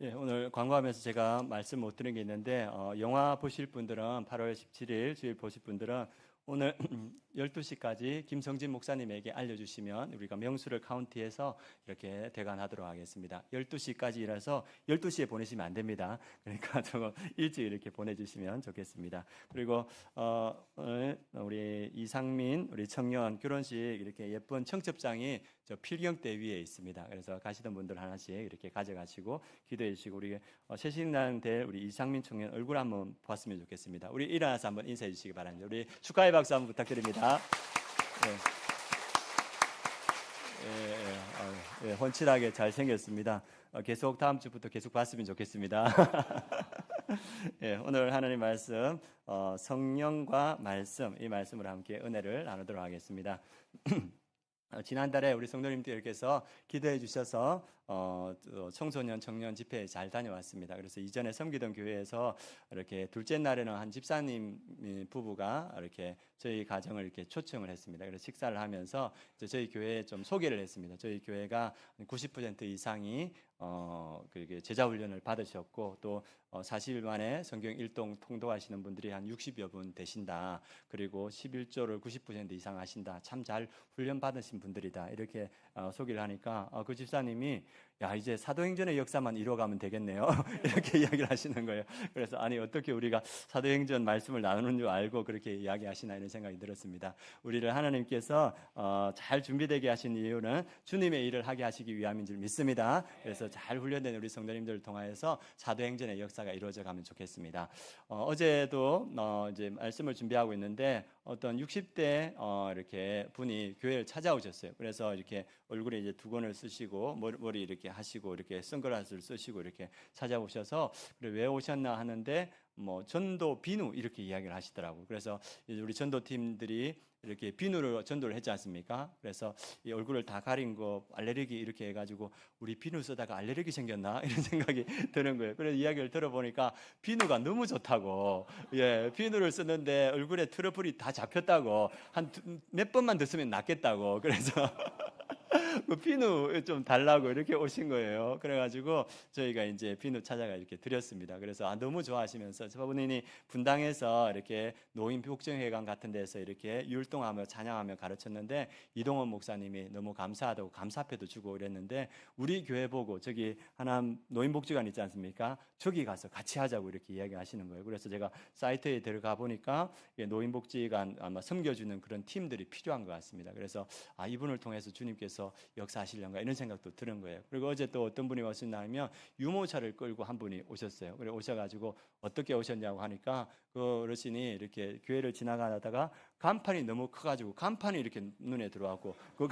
예, 오늘 광고하면서 제가 말씀 못 드린 게 있는데 영화 보실 분들은 8월 17일 주일 보실 분들은 오늘 12시까지 김성진 목사님에게 알려주시면 우리가 명수를 카운티해서 이렇게 대관하도록 하겠습니다. 12시까지라서 12시에 보내시면 안 됩니다. 그러니까 조금 일찍 이렇게 보내주시면 좋겠습니다. 그리고 오늘 우리 이상민 우리 청년 결혼식 이렇게 예쁜 청첩장이 저 필경대 위에 있습니다. 그래서 가시던 분들 하나씩 이렇게 가져가시고 기도해 주시고 우리 새신랑 될 우리 이상민 청년 얼굴 한번 봤으면 좋겠습니다. 우리 일어나서 한번 인사해 주시기 바랍니다. 우리 축하의 박수 한번 부탁드립니다. 훤칠하게 잘 생겼습니다. 계속 다음 주부터 계속 봤으면 좋겠습니다. 오늘 하나님 말씀 성령과 말씀 이 말씀으로 함께 은혜를 나누도록 하겠습니다. 지난달에 우리 성도님들께서 기도해 주셔서 청소년 청년 집회에 잘 다녀왔습니다. 그래서 이전에 섬기던 교회에서 이렇게 둘째 날에는 한 집사님 부부가 이렇게 저희 가정을 이렇게 초청을 했습니다. 그래서 식사를 하면서 이제 저희 교회에 좀 소개를 했습니다. 저희 교회가 90% 이상이 제자 훈련을 받으셨고 또 40일 만에 성경 일동 통독하시는 분들이 한 60여 분 되신다. 그리고 11조를 90% 이상 하신다. 참 잘 훈련 받으신 분들이다. 이렇게 소개를 하니까 그 집사님이 야 이제 사도행전의 역사만 이뤄가면 되겠네요. 이렇게 이야기를 하시는 거예요. 그래서 아니 어떻게 우리가 사도행전 말씀을 나누는 줄 알고 그렇게 이야기하시나 이런 생각이 들었습니다. 우리를 하나님께서 잘 준비되게 하신 이유는 주님의 일을 하게 하시기 위함인 줄 믿습니다. 그래서 잘 훈련된 우리 성도님들을 통하여서 사도행전의 역사가 이루어져 가면 좋겠습니다. 어제도 이제 말씀을 준비하고 있는데 어떤 60대 이렇게 분이 교회를 찾아오셨어요. 그래서 이렇게 얼굴에 이제 두건을 쓰시고 머리 이렇게 하시고 이렇게 선글라스를 쓰시고 이렇게 찾아오셔서 그래 왜 오셨나 하는데 뭐 전도 비누 이렇게 이야기를 하시더라고요. 그래서 이제 우리 전도팀들이 이렇게 비누를 전도를 했지 않습니까? 그래서 이 얼굴을 다 가린 거 알레르기 이렇게 해가지고 우리 비누 쓰다가 알레르기 생겼나 이런 생각이 드는 거예요. 그래서 이야기를 들어보니까 비누가 너무 좋다고, 비누를 쓰는데 얼굴에 트러플이 다 잡혔다고 한 몇 번만 더 쓰면 낫겠다고 그래서. 그 비누 좀 달라고 이렇게 오신 거예요. 그래가지고 저희가 이제 비누 찾아가 이렇게 드렸습니다. 그래서 너무 좋아하시면서 저분이 분당에서 이렇게 노인 복정회관 같은 데서 이렇게 율동하며 찬양하며 가르쳤는데 이동원 목사님이 너무 감사하다고 감사패도 주고 이랬는데 우리 교회 보고 저기 하나 노인 복지관 있지 않습니까? 저기 가서 같이 하자고 이렇게 이야기하시는 거예요. 그래서 제가 사이트에 들어가 보니까 노인 복지관 아마 섬겨주는 그런 팀들이 필요한 것 같습니다. 그래서 이분을 통해서 주님께서 역사하시려는가 이런 생각도 드는 거예요. 그리고 어제 또 어떤 분이 오셨나 하면 유모차를 끌고 한 분이 오셨어요. 그래 오셔가지고 어떻게 오셨냐고 하니까 그 어르신이 이렇게 교회를 지나가다가 간판이 너무 커가지고 간판이 이렇게 눈에 들어왔고 그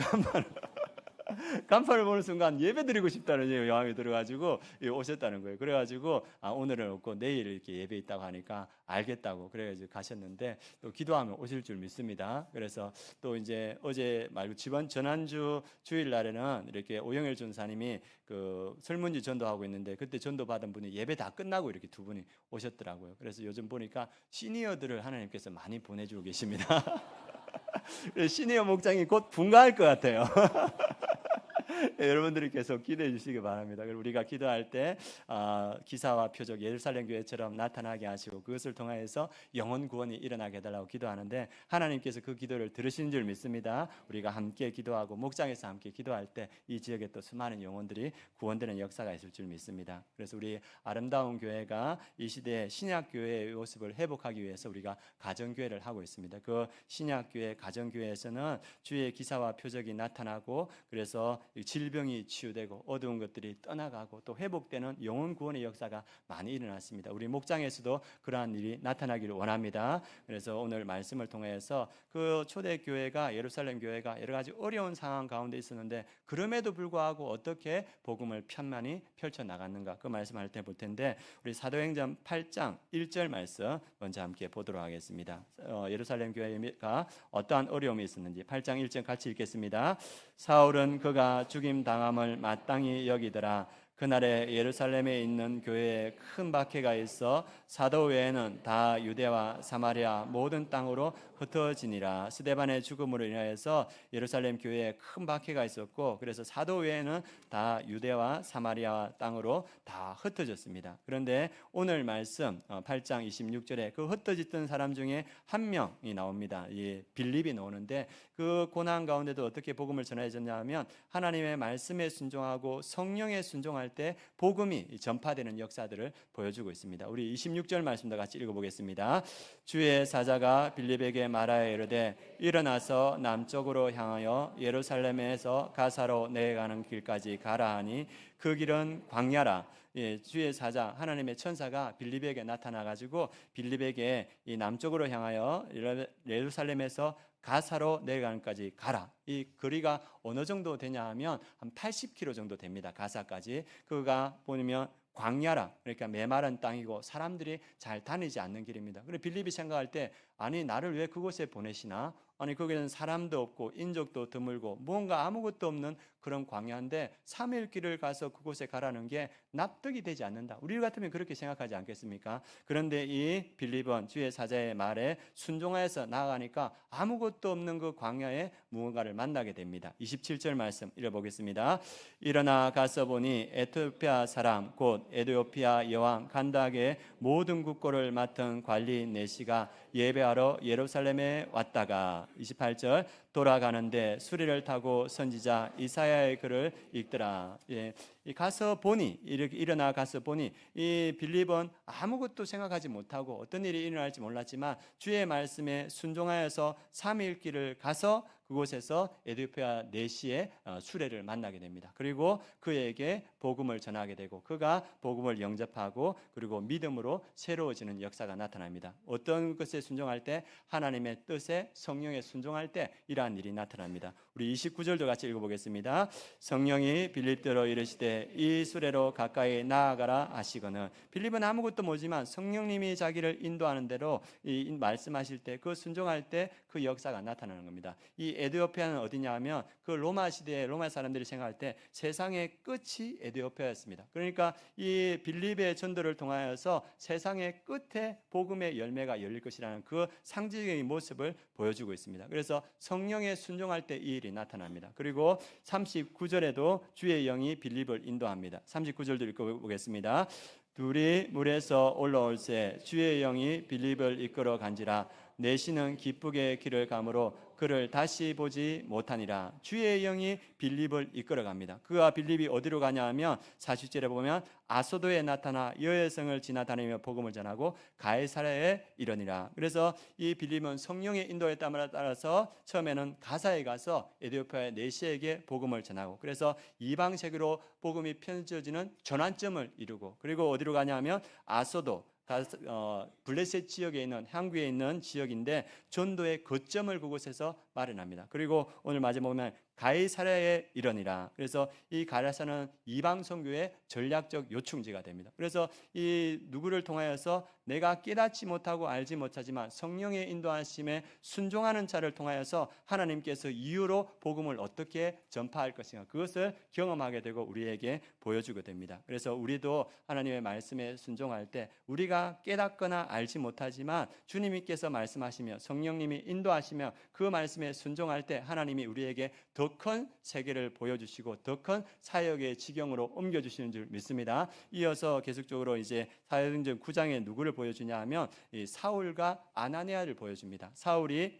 간판을 보는 순간 예배 드리고 싶다는 마음이 들어가지고 오셨다는 거예요. 그래가지고 오늘은 없고 내일 이렇게 예배 있다고 하니까 알겠다고 그래가지고 가셨는데 또 기도하면 오실 줄 믿습니다. 그래서 또 이제 어제 말고 지난주 주일 날에는 이렇게 오영일 전사님이 그 설문지 전도하고 있는데 그때 전도 받은 분이 예배 다 끝나고 이렇게 두 분이 오셨더라고요. 그래서 요즘 보니까 시니어들을 하나님께서 많이 보내주고 계십니다. 시니어 목장이 곧 분가할 것 같아요. 여러분들이 계속 기도해 주시기 바랍니다. 우리가 기도할 때 기사와 표적 예루살렘 교회처럼 나타나게 하시고 그것을 통하여서 영혼 구원이 일어나게 해달라고 기도하는데 하나님께서 그 기도를 들으시는 줄 믿습니다. 우리가 함께 기도하고 목장에서 함께 기도할 때 이 지역에 또 수많은 영혼들이 구원되는 역사가 있을 줄 믿습니다. 그래서 우리 아름다운 교회가 이 시대의 신약교회의 모습을 회복하기 위해서 우리가 가정교회를 하고 있습니다. 그 신약교회 가정교회에서는 주의 기사와 표적이 나타나고 그래서 질병이 치유되고 어두운 것들이 떠나가고 또 회복되는 영혼 구원의 역사가 많이 일어났습니다. 우리 목장에서도 그러한 일이 나타나기를 원합니다. 그래서 오늘 말씀을 통해서 그 초대교회가 예루살렘 교회가 여러 가지 어려운 상황 가운데 있었는데 그럼에도 불구하고 어떻게 복음을 편만히 펼쳐나갔는가 그 말씀할 때 볼 텐데 우리 사도행전 8장 1절 말씀 먼저 함께 보도록 하겠습니다. 예루살렘 교회가 어떠한 어려움이 있었는지 8장 1절 같이 읽겠습니다. 사울은 그가 죽임 당함을 마땅히 여기더라. 그날에 예루살렘에 있는 교회에 큰 박해가 있어 사도 외에는 다 유대와 사마리아 모든 땅으로 흩어지니라. 스데반의 죽음으로 인하여서 예루살렘 교회에 큰 박해가 있었고, 그래서 사도 외에는 다 유대와 사마리아 땅으로 다 흩어졌습니다. 그런데 오늘 말씀 8장 26절에 그 흩어졌던 사람 중에 한 명이 나옵니다. 이 빌립이 나오는데, 그 고난 가운데도 어떻게 복음을 전해졌냐 하면 하나님의 말씀에 순종하고 성령에 순종할 때 복음이 전파되는 역사들을 보여주고 있습니다. 우리 26절 말씀도 같이 읽어보겠습니다. 주의 사자가 빌립에게 말하여 이르되 일어나서 남쪽으로 향하여 예루살렘에서 가사로 내려가는 길까지 가라 하니 그 길은 광야라. 주의 사자 하나님의 천사가 빌립에게 나타나 가지고 빌립에게 이 남쪽으로 향하여 예루살렘에서 가사로 내려가는까지 가라. 이 거리가 어느 정도 되냐 하면 한 80km 정도 됩니다. 가사까지. 그가 보면 광야라, 그러니까 메마른 땅이고 사람들이 잘 다니지 않는 길입니다. 그리고 빌립이 생각할 때 아니 나를 왜 그곳에 보내시나? 아니 거기는 사람도 없고 인적도 드물고 뭔가 아무것도 없는 그런 광야인데 3일 길을 가서 그곳에 가라는 게 납득이 되지 않는다. 우리 같으면 그렇게 생각하지 않겠습니까? 그런데 이 빌립은 주의 사자의 말에 순종하여서 나아가니까 아무것도 없는 그 광야에 무언가를 만나게 됩니다. 27절 말씀 읽어보겠습니다. 일어나 가서 보니 에티오피아 사람 곧 에티오피아 여왕 간다게 모든 국고를 맡은 관리 내시가 예배하러 예루살렘에 왔다가 28절 돌아가는데 수리를 타고 선지자 이사야의 글을 읽더라. 가서 보니 이렇게 일어나 가서 보니 이 빌립은 아무것도 생각하지 못하고 어떤 일이 일어날지 몰랐지만 주의 말씀에 순종하여서 3일 길을 가서 그곳에서 에티오피아 내시의 수레를 만나게 됩니다. 그리고 그에게 복음을 전하게 되고 그가 복음을 영접하고 그리고 믿음으로 새로워지는 역사가 나타납니다. 어떤 것에 순종할 때? 하나님의 뜻에 성령에 순종할 때 이러한 일이 나타납니다. 우리 29절도 같이 읽어보겠습니다. 성령이 빌립더러 이르시되 이 수레로 가까이 나아가라 하시거늘. 빌립은 아무것도 모르지만 성령님이 자기를 인도하는 대로 이 말씀하실 때 그 순종할 때 그 역사가 나타나는 겁니다. 이 에티오피아는 어디냐 하면 그 로마 시대에 로마 사람들이 생각할 때 세상의 끝이 에티오피아였습니다. 그러니까 이 빌립의 전도를 통하여서 세상의 끝에 복음의 열매가 열릴 것이라는 그 상징적인 모습을 보여주고 있습니다. 그래서 성령에 순종할 때 이 일이 나타납니다. 그리고 39절에도 주의 영이 빌립을 인도합니다. 39절도 읽어보겠습니다. 둘이 물에서 올라올새 주의 영이 빌립을 이끌어 간지라 내시는 기쁘게 길을 가므로 그를 다시 보지 못하니라. 주의 영이 빌립을 이끌어갑니다. 그가 빌립이 어디로 가냐 하면 40절에 보면 아소도에 나타나 여해성을 지나다니며 복음을 전하고 가이사랴에 이르니라. 그래서 이 빌립은 성령의 인도에 따라서 처음에는 가사에 가서 에티오피아의 내시에게 복음을 전하고 그래서 이방 세계로 복음이 편져지는 전환점을 이루고 그리고 어디로 가냐 하면 아소도 블레셋 지역에 있는 항구에 있는 지역인데 전도의 거점을 그곳에서 마련합니다. 그리고 오늘 마지막에 보면 가이사랴에 이르니라. 그래서 이 가이사랴는 이방 선교의 전략적 요충지가 됩니다. 그래서 이 누구를 통하여서 내가 깨닫지 못하고 알지 못하지만 성령의 인도하심에 순종하는 자를 통하여서 하나님께서 이유로 복음을 어떻게 전파할 것인가 그것을 경험하게 되고 우리에게 보여주게 됩니다. 그래서 우리도 하나님의 말씀에 순종할 때 우리가 깨닫거나 알지 못하지만 주님께서 말씀하시며 성령님이 인도하시며 그 말씀에 순종할 때 하나님이 우리에게 더 큰 세계를 보여주시고 더 큰 사역의 지경으로 옮겨주시는 줄 믿습니다. 이어서 계속적으로 이제 사도행전 9장에 누구를 보여주냐 하면 이 사울과 아나니아를 보여줍니다. 사울이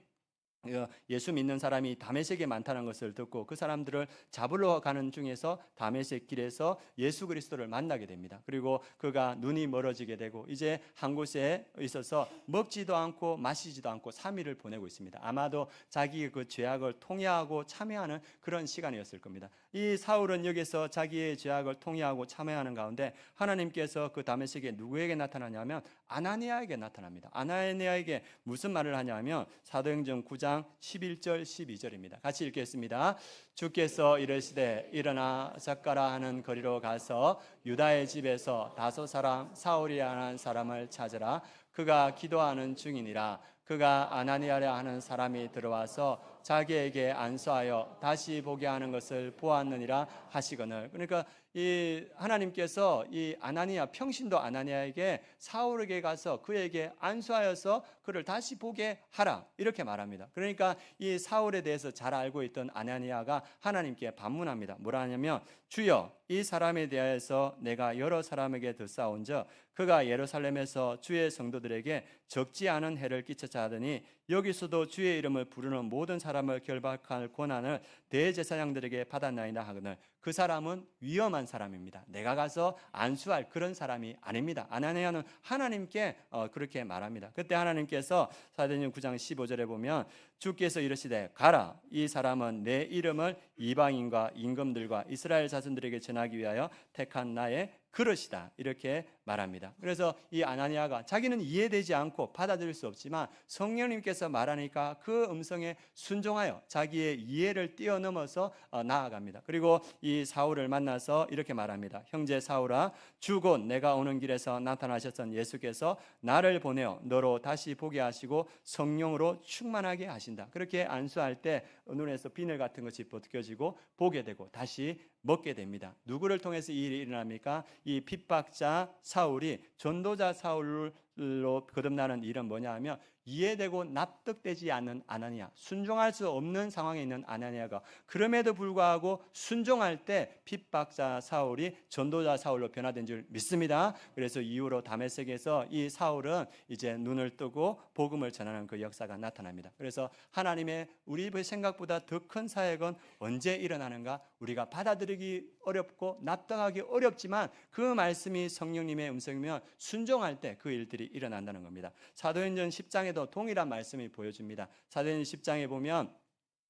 예수 믿는 사람이 다메섹에 많다는 것을 듣고 그 사람들을 잡으러 가는 중에서 다메섹 길에서 예수 그리스도를 만나게 됩니다. 그리고 그가 눈이 멀어지게 되고 이제 한 곳에 있어서 먹지도 않고 마시지도 않고 3일을 보내고 있습니다. 아마도 자기의 그 죄악을 통회하고 참회하는 그런 시간이었을 겁니다. 이 사울은 여기서 자기의 죄악을 통회하고 참회하는 가운데 하나님께서 그 다메섹에 누구에게 나타나냐면 아나니아에게 나타납니다. 아나니아에게 무슨 말을 하냐면 사도행전 9장 11절 12절입니다. 같이 읽겠습니다. 주께서 이르시되 일어나 작가라 하는 거리로 가서 유다의 집에서 다섯 사람 사울이라 하는 사람을 찾으라. 그가 기도하는 중이니라. 그가 아나니아라 하는 사람이 들어와서 자기에게 안수하여 다시 보게 하는 것을 보았느니라 하시거늘. 그러니까 이 하나님께서 이 아나니아, 평신도 아나니아에게 사울에게 가서 그에게 안수하여서 그를 다시 보게 하라 이렇게 말합니다. 그러니까 이 사울에 대해서 잘 알고 있던 아나니아가 하나님께 반문합니다. 뭐라 하냐면, 주여, 이 사람에 대하여서 내가 여러 사람에게 듣사온즉 그가 예루살렘에서 주의 성도들에게 적지 않은 해를 끼쳤자 하더니 여기서도 주의 이름을 부르는 모든 사람을 결박할 권한을 대제사장들에게 받았나이다 하거늘. 그 사람은 위험한 사람입니다. 내가 가서 안수할 그런 사람이 아닙니다. 아나니아는 하나님께 그렇게 말합니다. 그때 하나님께서 사도행전 9장 15절에 보면 주께서 이르시되 가라, 이 사람은 내 이름을 이방인과 임금들과 이스라엘 자손들에게 전하기 위하여 택한 나의 그릇이다 이렇게 말합니다. 그래서 이 아나니아가 자기는 이해되지 않고 받아들일 수 없지만 성령님께서 말하니까 그 음성에 순종하여 자기의 이해를 뛰어넘어서 나아갑니다. 그리고 이 사울을 만나서 이렇게 말합니다. 형제 사울아, 주 곧 내가 오는 길에서 나타나셨던 예수께서 나를 보내어 너로 다시 보게 하시고 성령으로 충만하게 하신다. 그렇게 안수할 때 눈에서 비늘 같은 것이 벗겨지고 보게 되고 다시 먹게 됩니다. 누구를 통해서 이 일이 일어납니까? 이 핍박자 사울이 전도자 사울로 거듭나는 일은 뭐냐 하면, 이해되고 납득되지 않는 아나니아, 순종할 수 없는 상황에 있는 아나니아가 그럼에도 불구하고 순종할 때 핍박자 사울이 전도자 사울로 변화된 줄 믿습니다. 그래서 이후로 다메섹에서 이 사울은 이제 눈을 뜨고 복음을 전하는 그 역사가 나타납니다. 그래서 하나님의 우리 생각보다 더 큰 사역은 언제 일어나는가? 우리가 받아들이기 어렵고 납득하기 어렵지만 그 말씀이 성령님의 음성이면 순종할 때 그 일들이 일어난다는 겁니다. 사도행전 10장에도 동일한 말씀이 보여집니다. 사도행전 10장에 보면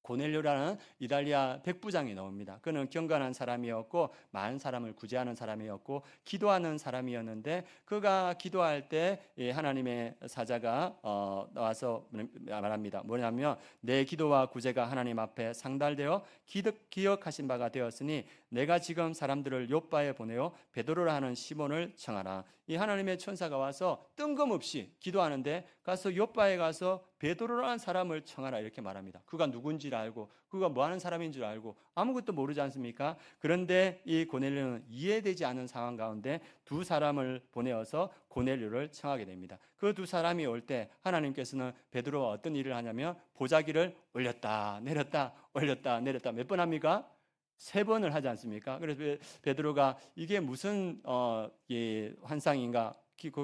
고넬료라는 이달리아 백부장이 나옵니다. 그는 경건한 사람이었고 많은 사람을 구제하는 사람이었고 기도하는 사람이었는데, 그가 기도할 때 하나님의 사자가 나와서 말합니다. 뭐냐면, 내 기도와 구제가 하나님 앞에 상달되어 기억하신 바가 되었으니 내가 지금 사람들을 욥바에 보내어 베드로라 하는 시몬을 청하라. 이 하나님의 천사가 와서 뜬금없이 기도하는데 가서 욥바에 가서 베드로라는 사람을 청하라 이렇게 말합니다. 그가 누군지를 알고 그가 뭐하는 사람인 줄 알고 아무것도 모르지 않습니까? 그런데 이 고넬료는 이해되지 않은 상황 가운데 두 사람을 보내어서 고넬료를 청하게 됩니다. 그 두 사람이 올 때 하나님께서는 베드로와 어떤 일을 하냐면 보자기를 올렸다 내렸다 올렸다 내렸다 몇 번 합니까? 3번을 하지 않습니까? 그래서 베드로가 이게 무슨 환상인가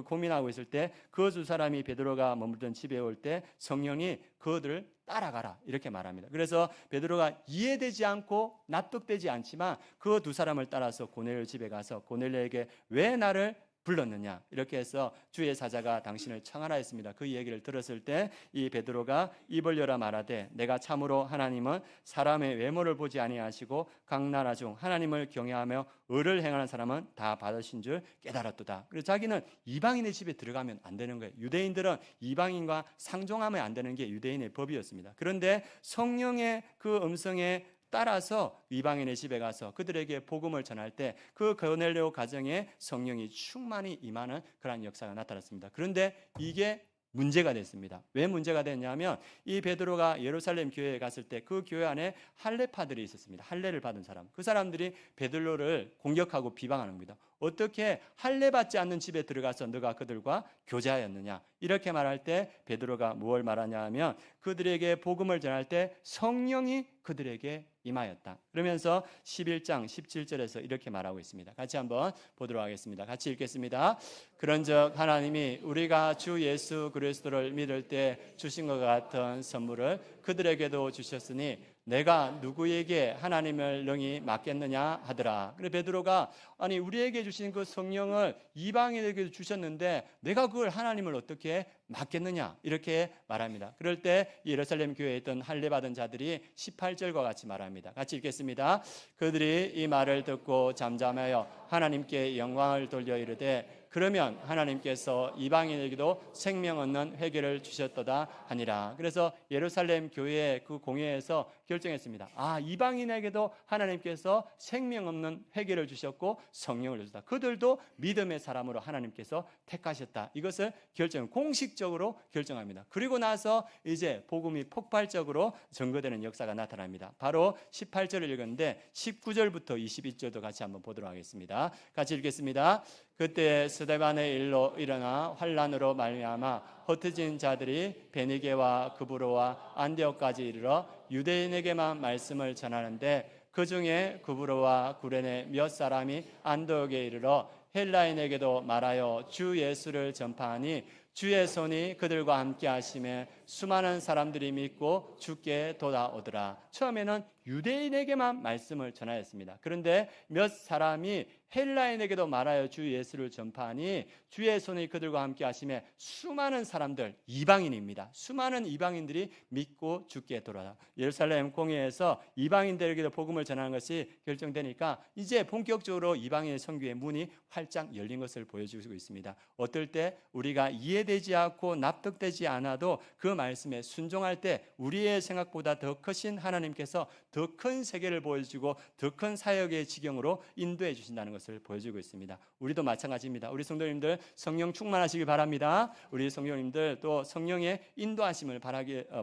고민하고 있을 때 그 두 사람이 베드로가 머물던 집에 올 때 성령이 그들을 따라가라 이렇게 말합니다. 그래서 베드로가 이해되지 않고 납득되지 않지만 그 두 사람을 따라서 고넬료 집에 가서 고넬료에게 왜 나를 불렀느냐 이렇게 해서 주의 사자가 당신을 청하라 했습니다. 그 얘기를 들었을 때 이 베드로가 입을 열어 말하되 내가 참으로 하나님은 사람의 외모를 보지 아니하시고 각 나라 중 하나님을 경외하며 의를 행하는 사람은 다 받으신 줄 깨달았도다. 그래서 자기는 이방인의 집에 들어가면 안 되는 거예요. 유대인들은 이방인과 상종하면 안 되는 게 유대인의 법이었습니다. 그런데 성령의 그 음성에 따라서 이방인의 집에 가서 그들에게 복음을 전할 때 그 고넬료 가정에 성령이 충만히 임하는 그런 역사가 나타났습니다. 그런데 이게 문제가 됐습니다. 왜 문제가 됐냐면 이 베드로가 예루살렘 교회에 갔을 때 그 교회 안에 할례파들이 있었습니다. 할례를 받은 사람. 그 사람들이 베드로를 공격하고 비방하는 겁니다. 어떻게 할례받지 않는 집에 들어가서 너가 그들과 교제하였느냐 이렇게 말할 때 베드로가 무엇을 말하냐 하면 그들에게 복음을 전할 때 성령이 그들에게 임하였다. 그러면서 11장 17절에서 이렇게 말하고 있습니다. 같이 한번 보도록 하겠습니다. 같이 읽겠습니다. 그런즉 하나님이 우리가 주 예수 그리스도를 믿을 때 주신 것 같은 선물을 그들에게도 주셨으니 내가 누구에게 하나님을 능히 맡겠느냐 하더라. 그래 베드로가 아니 우리에게 주신 그 성령을 이방인에게 주셨는데 내가 그걸 하나님을 어떻게 맡겠느냐 이렇게 말합니다. 그럴 때 예루살렘 교회에 있던 할례 받은 자들이 18절과 같이 말합니다. 같이 읽겠습니다. 그들이 이 말을 듣고 잠잠하여 하나님께 영광을 돌려 이르되 그러면 하나님께서 이방인에게도 생명 얻는 회개를 주셨도다 하니라. 그래서 예루살렘 교회 그 공회에서 결정했습니다. 이방인에게도 하나님께서 생명 없는 회개를 주셨고 성령을 주셨다. 그들도 믿음의 사람으로 하나님께서 택하셨다. 이것을 공식적으로 결정합니다. 그리고 나서 이제 복음이 폭발적으로 증거되는 역사가 나타납니다. 바로 18절을 읽었는데 19절부터 22절도 같이 한번 보도록 하겠습니다. 같이 읽겠습니다. 그때 스데반의 일로 일어나 환란으로 말미암아 흩어진 자들이 베니게와 그브로와 안디옥까지 이르러 유대인에게만 말씀을 전하는데 그 중에 그브로와 구레네 몇 사람이 안디옥에 이르러 헬라인에게도 말하여 주 예수를 전파하니 주의 손이 그들과 함께 하심에 수많은 사람들이 믿고 주께 돌아오더라. 처음에는 유대인에게만 말씀을 전하였습니다. 그런데 몇 사람이 헬라인에게도 말하여 주 예수를 전파하니 주의 손이 그들과 함께 하심에 수많은 사람들, 이방인입니다. 수많은 이방인들이 믿고 주께 돌아와. 예루살렘 공회에서 이방인들에게도 복음을 전하는 것이 결정되니까 이제 본격적으로 이방인의 선교의 문이 활짝 열린 것을 보여주고 있습니다. 어떨 때 우리가 이해되지 않고 납득되지 않아도 그 말씀에 순종할 때 우리의 생각보다 더 크신 하나님께서 더 큰 세계를 보여주고 더 큰 사역의 지경으로 인도해 주신다는 것을 보여주고 있습니다. 우리도 마찬가지입니다. 우리 성도님들 성령 충만하시길 바랍니다. 우리 성도님들 또 성령의 인도하심을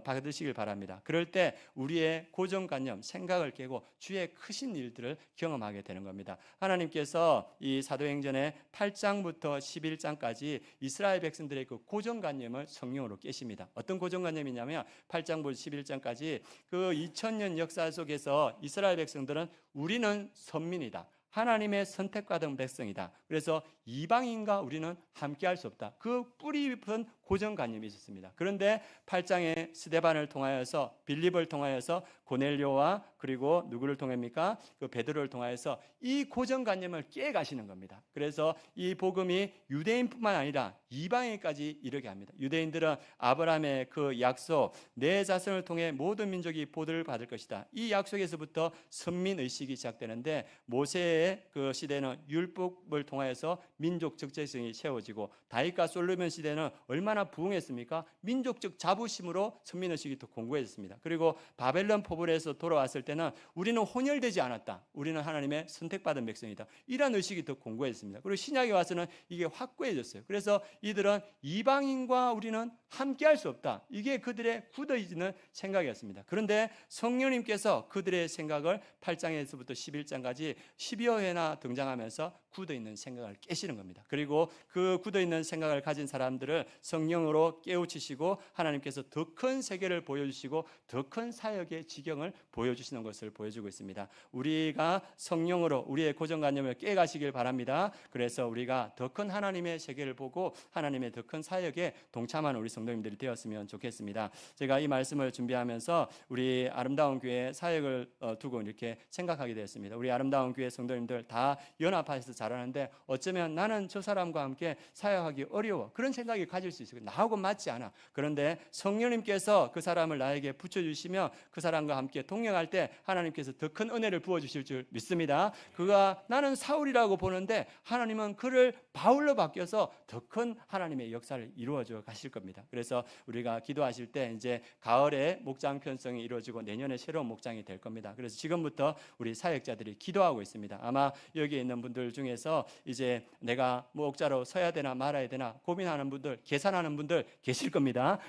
받으시길 바랍니다. 그럴 때 우리의 고정관념, 생각을 깨고 주의 크신 일들을 경험하게 되는 겁니다. 하나님께서 이 사도행전의 8장부터 11장까지 이스라엘 백성들의 그 고정관념을 성령으로 깨십니다. 어떤 고정관념이냐면 8장부터 11장까지 그 2000년 역사 속에서 이스라엘 백성들은 우리는 선민이다. 하나님의 선택받은 백성이다. 그래서 이방인과 우리는 함께할 수 없다. 그 뿌리 깊은 고정관념이 있었습니다. 그런데 8장에 스데반을 통하여서 빌립을 통하여서 고넬료와 그리고 누구를 통합니까? 그 베드로를 통하여서 이 고정관념을 깨가시는 겁니다. 그래서 이 복음이 유대인뿐만 아니라 이방인까지 이르게 합니다. 유대인들은 아브라함의 그 약속, 내 자손을 통해 모든 민족이 보도를 받을 것이다. 이 약속에서부터 선민의식이 시작되는데 모세의 그 시대는 율법을 통하여서 민족 적재성이 세워지고 다윗과 솔로몬 시대는 얼마나 부흥했습니까? 민족적 자부심으로 선민의식이 더 공고해졌습니다. 그리고 바벨론 포로에서 돌아왔을 때는 우리는 혼혈되지 않았다. 우리는 하나님의 선택받은 백성이다. 이런 의식이 더 공고해졌습니다. 그리고 신약에 와서는 이게 확고해졌어요. 그래서 이들은 이방인과 우리는 함께할 수 없다. 이게 그들의 굳어있는 생각이었습니다. 그런데 성령님께서 그들의 생각을 8장에서부터 11장까지 10여 회나 등장하면서 굳어있는 생각을 깨시는 겁니다. 그리고 그 굳어있는 생각을 가진 사람들을 성령으로 깨우치시고 하나님께서 더 큰 세계를 보여주시고 더 큰 사역의 지경을 보여주시는 것을 보여주고 있습니다. 우리가 성령으로 우리의 고정관념을 깨가시길 바랍니다. 그래서 우리가 더 큰 하나님의 세계를 보고 하나님의 더 큰 사역에 동참하는 우리 성도님들이 되었으면 좋겠습니다. 제가 이 말씀을 준비하면서 우리 아름다운 교회 사역을 두고 이렇게 생각하게 되었습니다. 우리 아름다운 교회 성도님들 다 연합해서 잘하는데 어쩌면 나는 저 사람과 함께 사역하기 어려워. 그런 생각이 가질 수 있어요. 나하고 맞지 않아. 그런데 성령님께서 그 사람을 나에게 붙여주시며 그 사람과 함께 동행할 때 하나님께서 더 큰 은혜를 부어주실 줄 믿습니다. 그가 나는 사울이라고 보는데 하나님은 그를 바울로 바뀌어서 더 큰 하나님의 역사를 이루어져 가실 겁니다. 그래서 우리가 기도하실 때 이제 가을에 목장 편성이 이루어지고 내년에 새로운 목장이 될 겁니다. 그래서 지금부터 우리 사역자들이 기도하고 있습니다. 아마 여기에 있는 분들 중에서 이제 내가 목자로 서야 되나 말아야 되나 고민하는 분들, 계산하는 분들 계실 겁니다.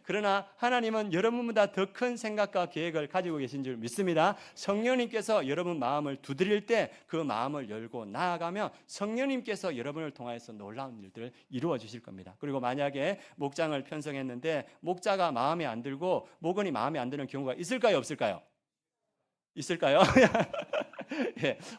그러나 하나님은 여러분보다 더 큰 생각과 계획을 가지고 계신 줄 믿습니다. 성령님께서 여러분 마음을 두드릴 때 그 마음을 열고 나아가면 성령님께서 여러분을 통하여서 놀라운 일들을 이루어 주실 겁니다. 그리고 만약에 목장을 편성했는데 목자가 마음에 안 들고 목원이 마음에 안 드는 경우가 있을까요? 없을까요? 있을까요?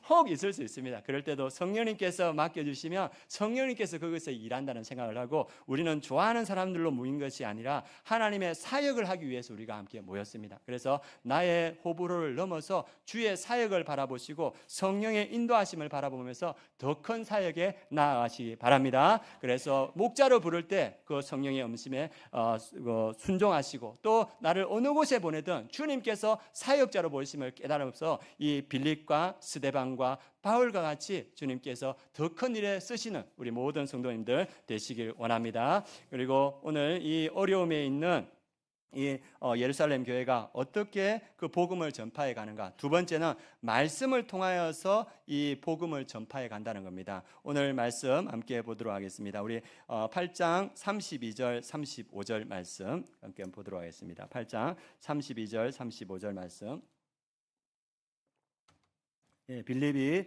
혹 있을 수 있습니다. 그럴 때도 성령님께서 맡겨주시면 성령님께서 그것에 일한다는 생각을 하고 우리는 좋아하는 사람들로 모인 것이 아니라 하나님의 사역을 하기 위해서 우리가 함께 모였습니다. 그래서 나의 호불호를 넘어서 주의 사역을 바라보시고 성령의 인도하심을 바라보면서 더 큰 사역에 나아가시기 바랍니다. 그래서 목자로 부를 때 그 성령의 음심에 순종하시고 또 나를 어느 곳에 보내든 주님께서 사역자로 보이심을 깨달으면서 이 빌립과 베드로와 스데반과 바울과 같이 주님께서 더 큰 일에 쓰시는 우리 모든 성도님들 되시길 원합니다. 그리고 오늘 이 어려움에 있는 이 예루살렘 교회가 어떻게 그 복음을 전파해 가는가. 두 번째는 말씀을 통하여서 이 복음을 전파해 간다는 겁니다. 오늘 말씀 함께 보도록 하겠습니다. 우리 8장 32절 35절 말씀 함께 보도록 하겠습니다. 8장 32절 35절 말씀. 예, 빌립이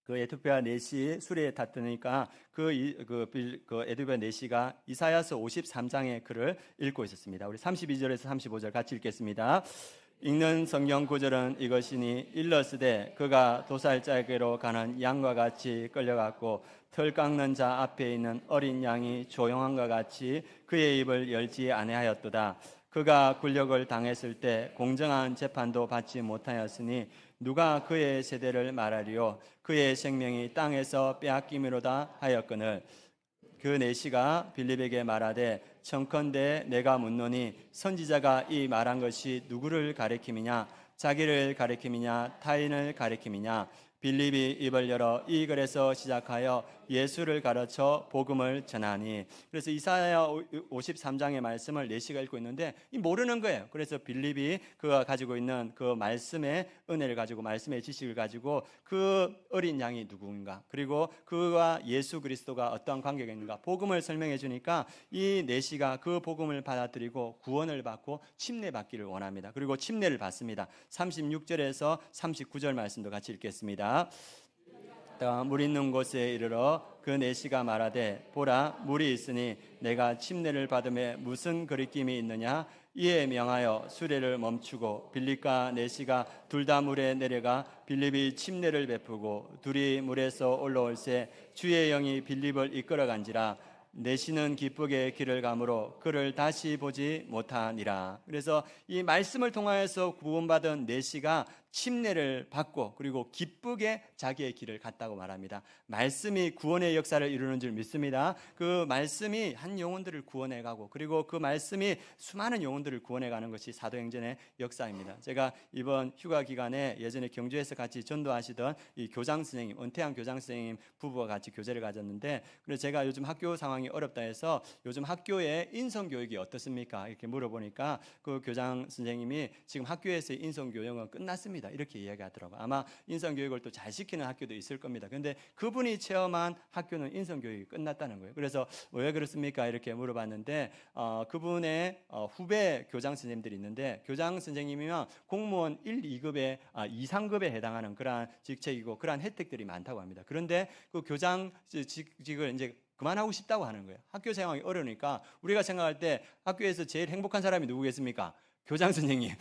그 에토피아 내시 수레에 탔으니까 그 에토피아 내시가 이사야서 53장의 글을 읽고 있었습니다. 우리 32절에서 35절 같이 읽겠습니다. 읽는 성경 구절은 이것이니 일러스되 그가 도살자에게로 가는 양과 같이 끌려갔고 털 깎는 자 앞에 있는 어린 양이 조용한과 같이 그의 입을 열지 아니하였도다. 그가 굴욕을 당했을 때 공정한 재판도 받지 못하였으니 누가 그의 세대를 말하리요. 그의 생명이 땅에서 빼앗김이로다 하였거늘. 그 내시가 빌립에게 말하되 청컨대 내가 묻노니 선지자가 이 말한 것이 누구를 가리킴이냐? 자기를 가리킴이냐? 타인을 가리킴이냐? 빌립이 입을 열어 이 글에서 시작하여 예수를 가르쳐 복음을 전하니. 그래서 이사야 53장의 말씀을 내시가 읽고 있는데 모르는 거예요. 그래서 빌립이 그가 가지고 있는 그 말씀의 은혜를 가지고 말씀의 지식을 가지고 그 어린 양이 누구인가, 그리고 그와 예수 그리스도가 어떠한 관계가 있는가 복음을 설명해 주니까 이 내시가 그 복음을 받아들이고 구원을 받고 침례받기를 원합니다. 그리고 침례를 받습니다. 36절에서 39절 말씀도 같이 읽겠습니다. 물 있는 곳에 이르러 그 내시가 말하되 보라 물이 있으니 내가 침례를 받음에 무슨 거리낌이 있느냐? 이에 명하여 수레를 멈추고 빌립과 내시가 둘 다 물에 내려가 빌립이 침례를 베푸고 둘이 물에서 올라올새 주의 영이 빌립을 이끌어간지라. 내시는 기쁘게 길을 가므로 그를 다시 보지 못하니라. 그래서 이 말씀을 통하여서 구원받은 내시가 침례를 받고 그리고 기쁘게 자기의 길을 갔다고 말합니다. 말씀이 구원의 역사를 이루는 줄 믿습니다. 그 말씀이 한 영혼들을 구원해 가고 그리고 그 말씀이 수많은 영혼들을 구원해 가는 것이 사도행전의 역사입니다. 제가 이번 휴가 기간에 예전에 경주에서 같이 전도하시던 이 교장 선생님, 은퇴한 교장 선생님 부부와 같이 교제를 가졌는데, 그래서 제가 요즘 학교 상황이 어렵다 해서 요즘 학교의 인성교육이 어떻습니까? 이렇게 물어보니까 그 교장 선생님이 지금 학교에서의 인성교육은 끝났습니다. 이렇게 이야기하더라고요. 아마 인성교육을 또 잘 시키는 학교도 있을 겁니다. 그런데 그분이 체험한 학교는 인성교육이 끝났다는 거예요. 그래서 왜 그렇습니까? 이렇게 물어봤는데 그분의 후배 교장 선생님들이 있는데, 교장 선생님이면 공무원 1, 2급에 2, 3급에 해당하는 그러한 직책이고 그러한 혜택들이 많다고 합니다. 그런데 그 교장 직을 이제 그만하고 싶다고 하는 거예요. 학교 상황이 어려우니까. 우리가 생각할 때 학교에서 제일 행복한 사람이 누구겠습니까? 교장 선생님.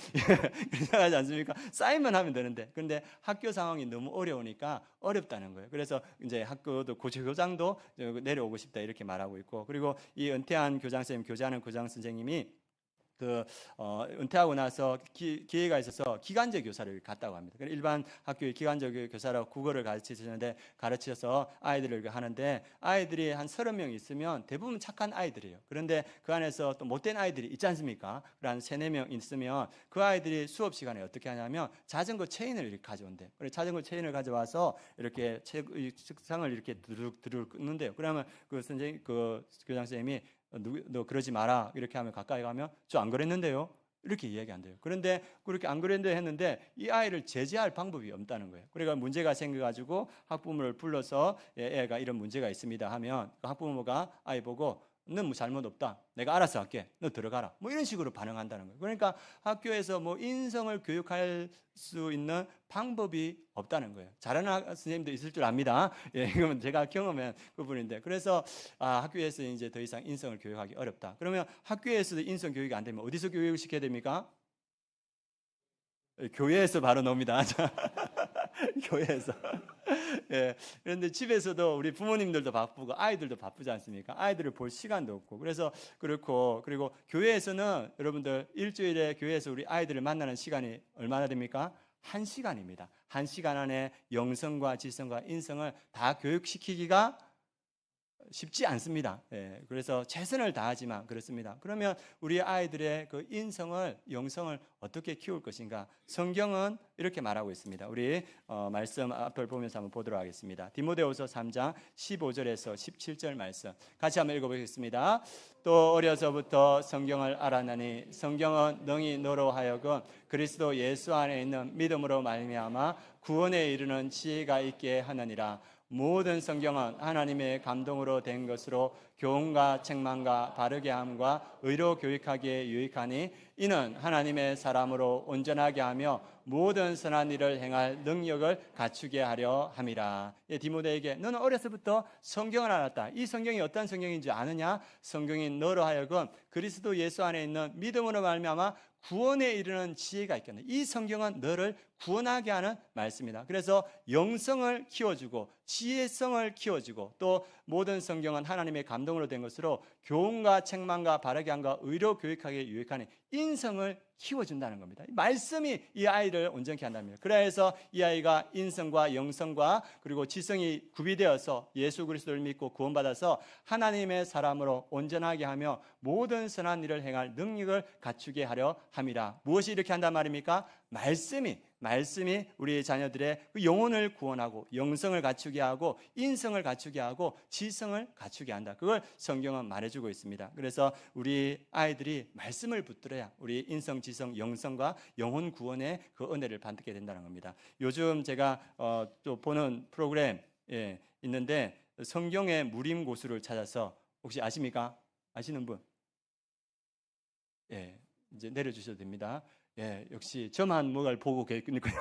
생각하지 않습니까? 쌓이면 하면 되는데. 그런데 학교 상황이 너무 어려우니까 어렵다는 거예요. 그래서 이제 학교도 교장도 내려오고 싶다 이렇게 말하고 있고, 그리고 이 은퇴한 교장 선생님, 교제하는 교장 선생님이 은퇴하고 나서 기회가 있어서 기간제 교사를 갔다고 합니다. 일반 학교의 기간제 교사로 국어를 가르쳐서 아이들을 하는데, 아이들이 한 30명 있으면 대부분 착한 아이들이에요. 그런데 그 안에서 또 못된 아이들이 있지 않습니까? 한 3, 4명 있으면 그 아이들이 수업 시간에 어떻게 하냐면 자전거 체인을 이렇게 가져온대요. 그래서 자전거 체인을 가져와서 이렇게 책상을 이렇게 두루룩 끊는데요. 그러면 그 교장 선생님이 너 그러지 마라 이렇게 하면 가까이 가면 저 안 그랬는데요 이렇게 이야기한대요. 그런데 그렇게 안 그랬는데 했는데 이 아이를 제재할 방법이 없다는 거예요. 그러니까 문제가 생겨가지고 학부모를 불러서 애가 이런 문제가 있습니다 하면 그 학부모가 아이 보고 넌 뭐 잘못 없다, 내가 알아서 할게, 너 들어가라, 뭐 이런 식으로 반응한다는 거예요. 그러니까 학교에서 뭐 인성을 교육할 수 있는 방법이 없다는 거예요. 잘하는 선생님도 있을 줄 압니다. 예, 이건 제가 경험한 부분인데, 그래서 학교에서 이제 더 이상 인성을 교육하기 어렵다. 그러면 학교에서도 인성 교육이 안 되면 어디서 교육을 시켜야 됩니까? 교회에서 바로 놉니다. 교회에서. 예. 그런데 집에서도 우리 부모님들도 바쁘고 아이들도 바쁘지 않습니까? 아이들을 볼 시간도 없고. 그래서 그렇고, 그리고 교회에서는 여러분들 일주일에 교회에서 우리 아이들을 만나는 시간이 얼마나 됩니까? 1시간입니다. 1시간 안에 영성과 지성과 인성을 다 교육시키기가 쉽지 않습니다. 예, 그래서 최선을 다하지만 그렇습니다. 그러면 우리 아이들의 그 인성을, 영성을 어떻게 키울 것인가? 성경은 이렇게 말하고 있습니다. 우리 말씀 앞을 보면서 한번 보도록 하겠습니다. 디모데후서 3장 15절에서 17절 말씀 같이 한번 읽어보겠습니다. 또 어려서부터 성경을 알았나니 성경은 능히 너로 하여금 그리스도 예수 안에 있는 믿음으로 말미암아 구원에 이르는 지혜가 있게 하느니라. 모든 성경은 하나님의 감동으로 된 것으로 교훈과 책망과 바르게 함과 의로 교육하기에 유익하니 이는 하나님의 사람으로 온전하게 하며 모든 선한 일을 행할 능력을 갖추게 하려 함이라. 디모데에게 너는 어려서부터 성경을 알았다. 이 성경이 어떤 성경인지 아느냐? 성경이 너로 하여금 그리스도 예수 안에 있는 믿음으로 말미암아 구원에 이르는 지혜가 있겠네. 이 성경은 너를 구원하게 하는 말씀이다. 그래서 영성을 키워주고 지혜성을 키워주고 또 모든 성경은 하나님의 감동으로 된 것으로 교훈과 책망과 바르게 함과 의로 교육하기에 유익하니 인성을 키워준다는 겁니다. 말씀이 이 아이를 온전케 한답니다. 그래서 이 아이가 인성과 영성과 그리고 지성이 구비되어서 예수 그리스도를 믿고 구원받아서 하나님의 사람으로 온전하게 하며 모든 선한 일을 행할 능력을 갖추게 하려 함이라. 무엇이 이렇게 한단 말입니까? 말씀이 우리 자녀들의 그 영혼을 구원하고 영성을 갖추게 하고 인성을 갖추게 하고 지성을 갖추게 한다. 그걸 성경은 말해주고 있습니다. 그래서 우리 아이들이 말씀을 붙들어야 우리 인성, 지성, 영성과 영혼 구원의 그 은혜를 받게 된다는 겁니다. 요즘 제가 또 보는 프로그램 있는데 성경의 무림고수를 찾아서 혹시 아십니까? 아시는 분? 이제 내려주셔도 됩니다. 역시 저만 뭐를 보고 계시니까요.